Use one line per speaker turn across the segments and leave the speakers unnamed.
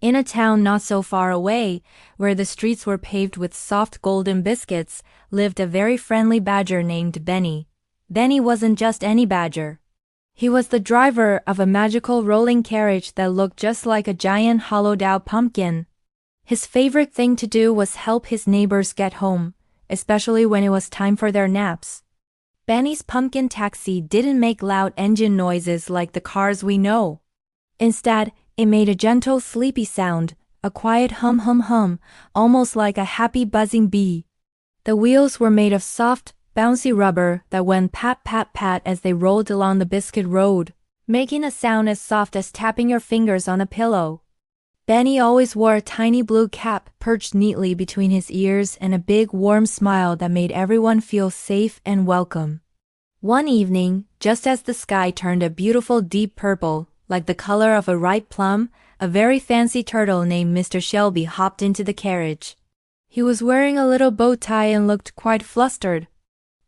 In a town not so far away, where the streets were paved with soft golden biscuits, lived a very friendly badger named Benny. Benny wasn't just any badger. He was the driver of a magical rolling carriage that looked just like a giant hollowed-out pumpkin. His favorite thing to do was help his neighbors get home, especially when it was time for their naps. Benny's pumpkin taxi didn't make loud engine noises like the cars we know. Instead, it made a gentle sleepy sound, a quiet hum, almost like a happy buzzing bee. The wheels were made of soft, bouncy rubber that went pat pat pat as they rolled along the biscuit road, making a sound as soft as tapping your fingers on a pillow. Benny always wore a tiny blue cap perched neatly between his ears and a big warm smile that made everyone feel safe and welcome. One evening, just as the sky turned a beautiful deep purple, like the color of a ripe plum, a very fancy turtle named Mr. Shelby hopped into the carriage. He was wearing a little bow tie and looked quite flustered.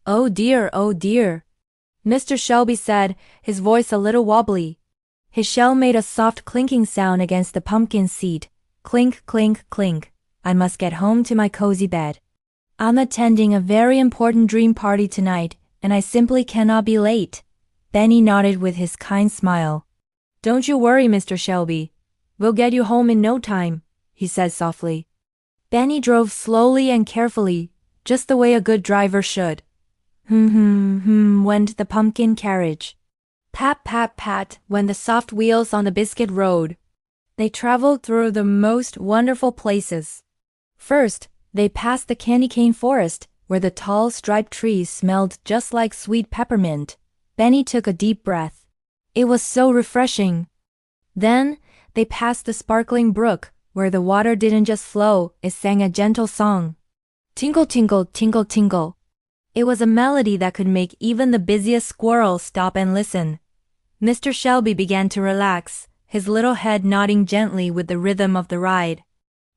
"Oh dear, oh dear," Mr. Shelby said, his voice a little wobbly. His shell made a soft clinking sound against the pumpkin seat. Clink, clink, clink. "I must get home to my cozy bed. I'm attending a very important dream party tonight, and I simply cannot be late." Benny nodded with his kind smile. "Don't you worry, Mr. Shelby. We'll get you home in no time," he said softly. Benny drove slowly and carefully, just the way a good driver should. Went the pumpkin carriage. Pat, pat, pat went the soft wheels on the biscuit road. They traveled through the most wonderful places. First, they passed the candy cane forest, where the tall striped trees smelled just like sweet peppermint. Benny took a deep breath. It was so refreshing. Then, they passed the sparkling brook, where the water didn't just flow, it sang a gentle song. Tinkle, tinkle, tinkle, tinkle. It was a melody that could make even the busiest squirrel stop and listen. Mr. Shelby began to relax, his little head nodding gently with the rhythm of the ride.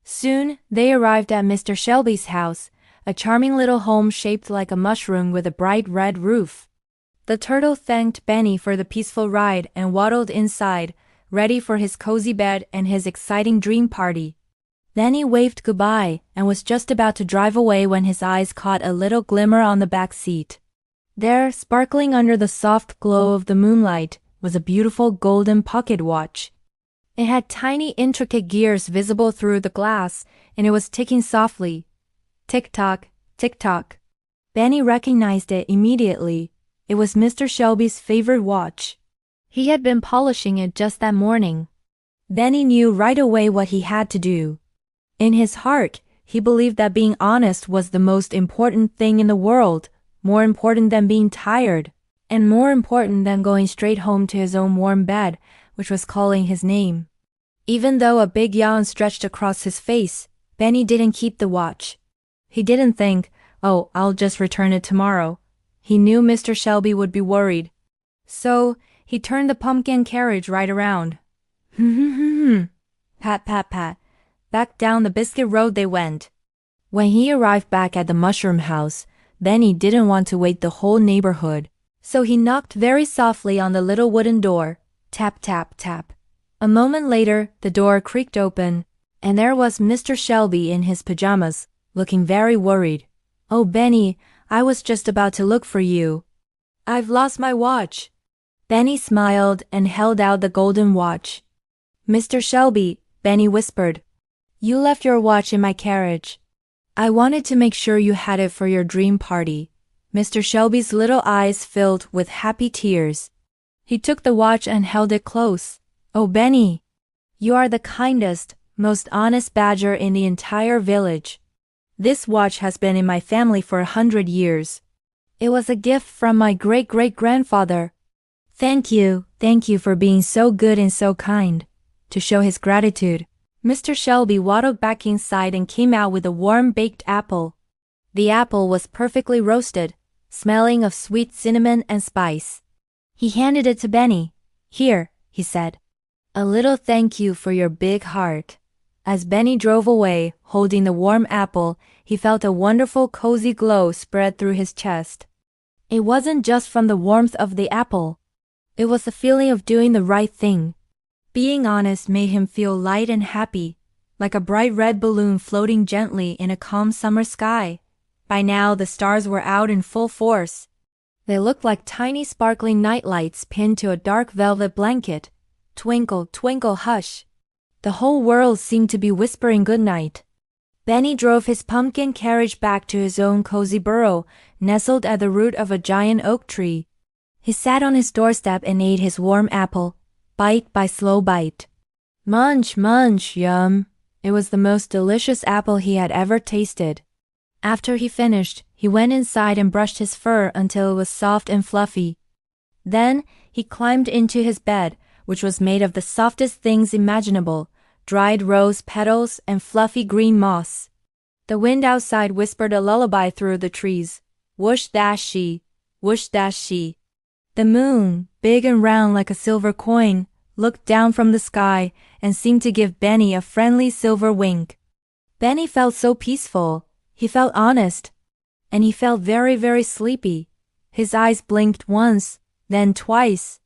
Soon, they arrived at Mr. Shelby's house, a charming little home shaped like a mushroom with a bright red roof. The turtle thanked Benny for the peaceful ride and waddled inside, ready for his cozy bed and his exciting dream party. Then he waved goodbye and was just about to drive away when his eyes caught a little glimmer on the back seat. There, sparkling under the soft glow of the moonlight, was a beautiful golden pocket watch. It had tiny intricate gears visible through the glass, and it was ticking softly. Tick-tock, tick-tock. Benny recognized it immediately. It was Mr. Shelby's favorite watch. He had been polishing it just that morning. Benny knew right away what he had to do. In his heart, he believed that being honest was the most important thing in the world, more important than being tired, and more important than going straight home to his own warm bed, which was calling his name. Even though a big yawn stretched across his face, Benny didn't keep the watch. He didn't think, "Oh, I'll just return it tomorrow." He knew Mr. Shelby would be worried. So, he turned the pumpkin carriage right around. Pat, pat, pat. Back down the biscuit road they went. When he arrived back at the mushroom house, Benny didn't want to wake the whole neighborhood. So he knocked very softly on the little wooden door. Tap, tap, tap. A moment later, the door creaked open, and there was Mr. Shelby in his pajamas, looking very worried. "Oh, Benny, I was just about to look for you. I've lost my watch." Benny smiled and held out the golden watch. "Mr. Shelby," Benny whispered, "you left your watch in my carriage. I wanted to make sure you had it for your dream party." Mr. Shelby's little eyes filled with happy tears. He took the watch and held it close. "Oh, Benny, you are the kindest, most honest badger in the entire village. This watch has been in my family for 100 years. It was a gift from my great-great-grandfather. Thank you for being so good and so kind." To show his gratitude, Mr. Shelby waddled back inside and came out with a warm baked apple. The apple was perfectly roasted, smelling of sweet cinnamon and spice. He handed it to Benny. "Here," he said. "A little thank you for your big heart." As Benny drove away, holding the warm apple, he felt a wonderful cozy glow spread through his chest. It wasn't just from the warmth of the apple. It was the feeling of doing the right thing. Being honest made him feel light and happy, like a bright red balloon floating gently in a calm summer sky. By now the stars were out in full force. They looked like tiny sparkling nightlights pinned to a dark velvet blanket. Twinkle, twinkle, hush. The whole world seemed to be whispering goodnight. Benny drove his pumpkin carriage back to his own cozy burrow, nestled at the root of a giant oak tree. He sat on his doorstep and ate his warm apple, bite by slow bite. Munch, munch, yum. It was the most delicious apple he had ever tasted. After he finished, he went inside and brushed his fur until it was soft and fluffy. Then, he climbed into his bed, which was made of the softest things imaginable, dried rose petals and fluffy green moss. The wind outside whispered a lullaby through the trees. Whoosh dash she, whoosh dash she. The moon, big and round like a silver coin, looked down from the sky and seemed to give Benny a friendly silver wink. Benny felt so peaceful. He felt honest. And he felt very, very sleepy. His eyes blinked once, then twice,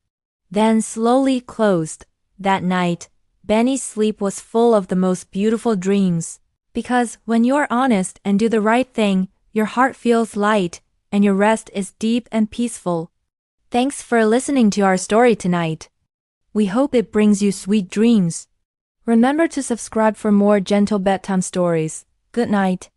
then slowly closed. That night, Benny's sleep was full of the most beautiful dreams. Because when you're honest and do the right thing, your heart feels light, and your rest is deep and peaceful. Thanks for listening to our story tonight. We hope it brings you sweet dreams. Remember to subscribe for more gentle bedtime stories. Good night.